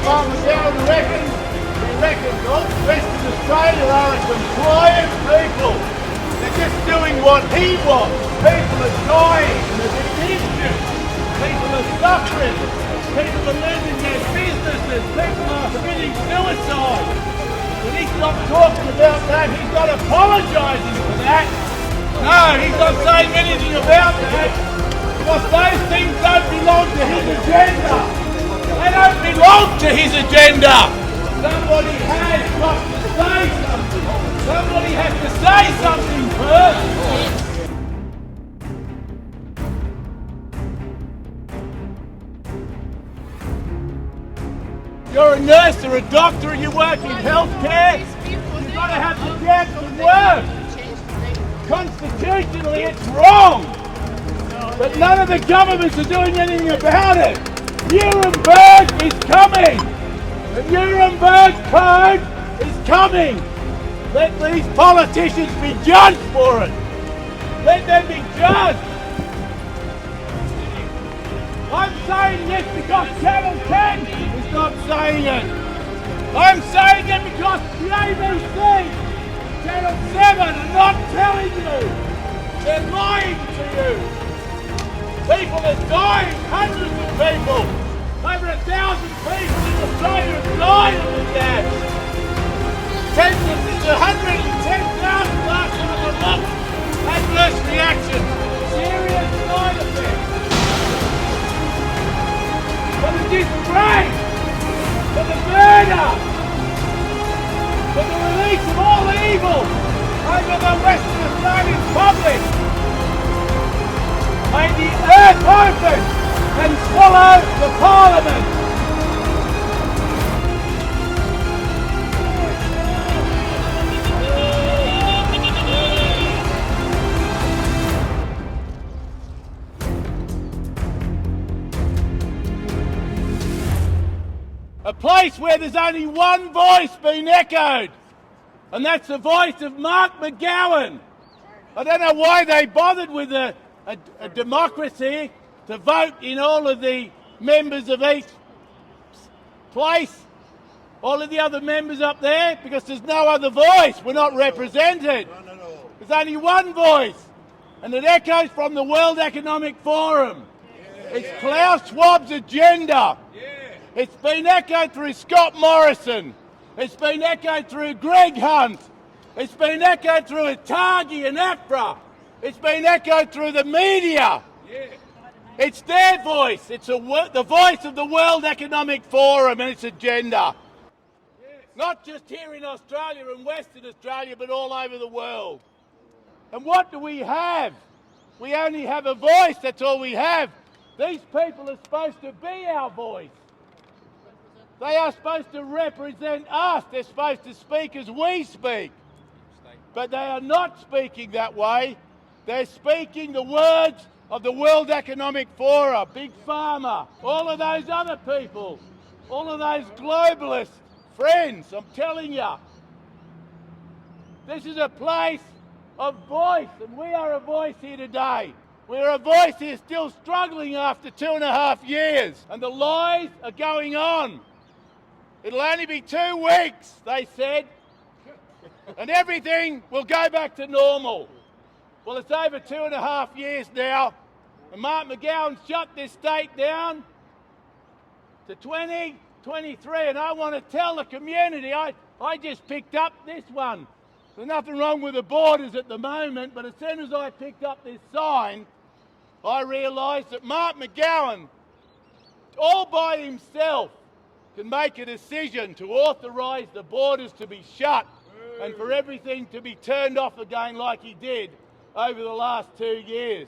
Mark Mclown reckons, he reckons all Western Australia are a compliant people. They're just doing what he wants. People are dying and there's addiction. People are suffering. People are losing their businesses. People are committing suicide. When he stopped talking about that, he's not apologising for that. No, he's not saying anything about that. Because those things don't belong to his agenda. They don't belong to his agenda. Somebody has got to say something. Somebody has to say something first. You're a nurse or a doctor and you work in healthcare. You've got to have the chance to work. Constitutionally, it's wrong. But none of the governments are doing anything about it. Nuremberg is coming. The Nuremberg Code is coming. Let these politicians be judged for it. Let them be judged. I'm saying this because Channel 10 is not saying it. I'm saying it because the ABC, Channel 7 are not telling you. They're lying to you. People are dying, hundreds of people. Over 1,000 people in Australia have died of the gas. 110,000 last time I looked. Adverse reaction. Serious side effects. For the disgrace. For the murder. For the release of all evil over the Western Australian public. May the earth open and swallow the Parliament. A place where there's only one voice being echoed, and that's the voice of Mark Mclown. I don't know why they bothered with a democracy to vote in all of the members of each place, all of the other members up there, because there's no other voice. We're not represented. There's only one voice, and it echoes from the World Economic Forum. It's Klaus Schwab's agenda. It's been echoed through Scott Morrison. It's been echoed through Greg Hunt. It's been echoed through Atagi and APRA. It's been echoed through the media. It's their voice. It's the voice of the World Economic Forum and its agenda. Not just here in Australia and Western Australia, but all over the world. And what do we have? We only have a voice, that's all we have. These people are supposed to be our voice. They are supposed to represent us. They're supposed to speak as we speak. But they are not speaking that way. They're speaking the words of the World Economic Forum, Big Pharma, all of those other people, all of those globalist friends, I'm telling you. This is a place of voice, and we are a voice here today. We're a voice here still struggling after 2.5 years, and the lies are going on. It'll only be 2 weeks, they said, and everything will go back to normal. Well, it's over 2.5 years now, and Mark Mclown shut this state down to 2023, and I want to tell the community, I just picked up this one. There's nothing wrong with the borders at the moment, but as soon as I picked up this sign, I realised that Mark Mclown, all by himself, can make a decision to authorise the borders to be shut and for everything to be turned off again like he did over the last 2 years.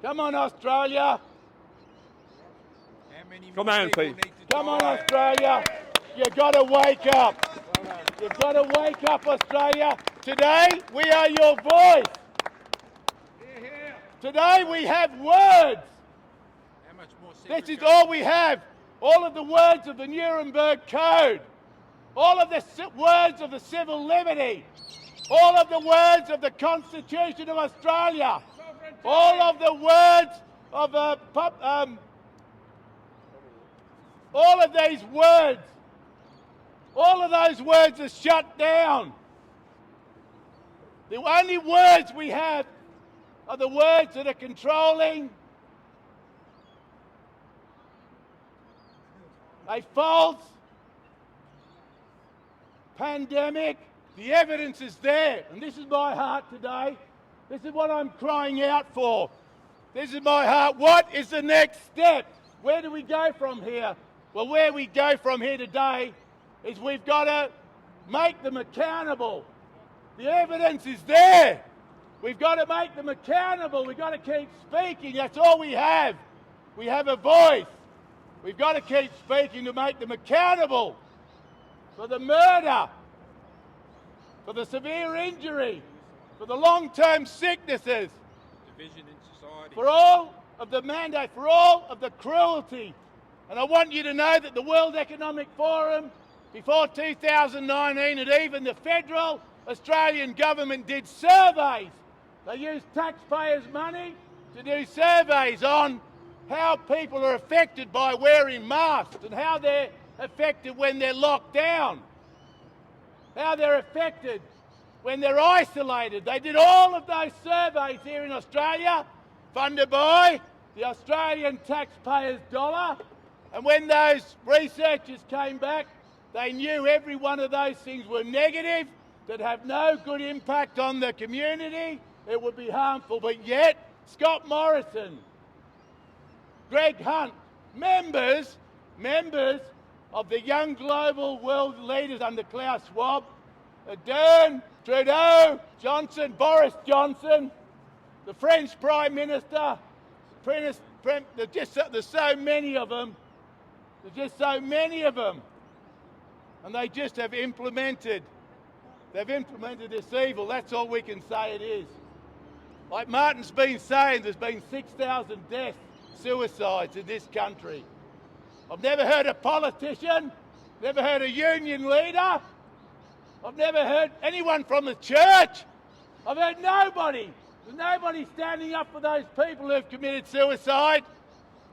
Come on, Australia. Come on, Pete. Come on, Australia. You've got to wake up. You've got to wake up, Australia. Today, we are your voice. Today, we have words. This is all we have. All of the words of the Nuremberg Code. All of the words of the civil liberty. All of the words of the Constitution of Australia. All of the words of All of these words, all of those words are shut down. The only words we have are the words that are controlling a false pandemic. The evidence is there, and this is my heart today. This is what I'm crying out for. This is my heart. What is the next step? Where do we go from here? Well, where we go from here today is we've got to make them accountable. The evidence is there. We've got to make them accountable. We've got to keep speaking. That's all we have. We have a voice. We've got to keep speaking to make them accountable for the murder, for the severe injury, for the long-term sicknesses, division in society, for all of the mandate, for all of the cruelty. And I want you to know that the World Economic Forum, before 2019, and even the federal Australian government did surveys. They used taxpayers' money to do surveys on how people are affected by wearing masks and how they're affected when they're locked down, how they're affected when they're isolated. They did all of those surveys here in Australia, funded by the Australian taxpayers' dollar. And when those researchers came back, they knew every one of those things were negative, that have no good impact on the community. It would be harmful. But yet, Scott Morrison, Greg Hunt, members of the young global world leaders under Klaus Schwab, Ardern, Trudeau, Johnson, Boris Johnson, the French Prime Minister, there's so many of them. There's just so many of them. And they just have implemented this evil. That's all we can say it is. Like Martin's been saying, there's been 6,000 deaths, suicides in this country. I've never heard a politician, never heard a union leader, I've never heard anyone from the church. I've heard nobody. There's nobody standing up for those people who've committed suicide.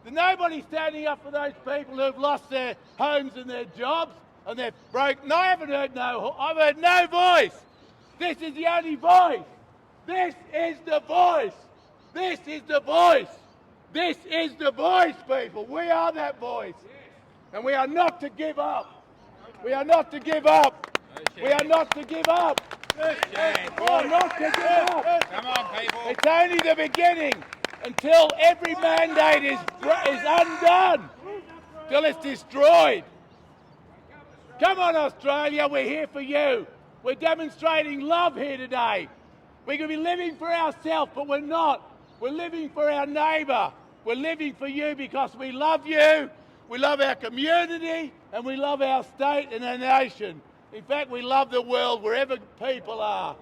There's nobody standing up for those people who've lost their homes and their jobs and they're broke. No, I've heard no voice. This is the only voice. This is the voice. This is the voice. This is the voice, people. We are that voice. And we are not to give up. We are not to give up. We are not to give up. We are not to give up. Come on, people. It's only the beginning until every mandate is undone, till it's destroyed. Come on, Australia, we're here for you. We're demonstrating love here today. We could be living for ourselves, but we're not. We're living for our neighbour. We're living for you because we love you, we love our community, and we love our state and our nation. In fact, we love the world wherever people are.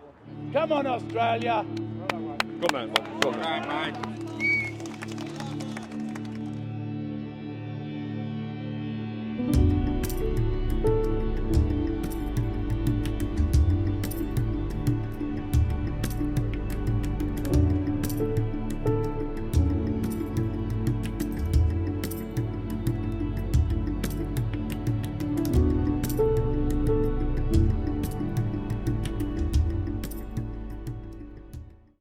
Come on, Australia. Good man, mate.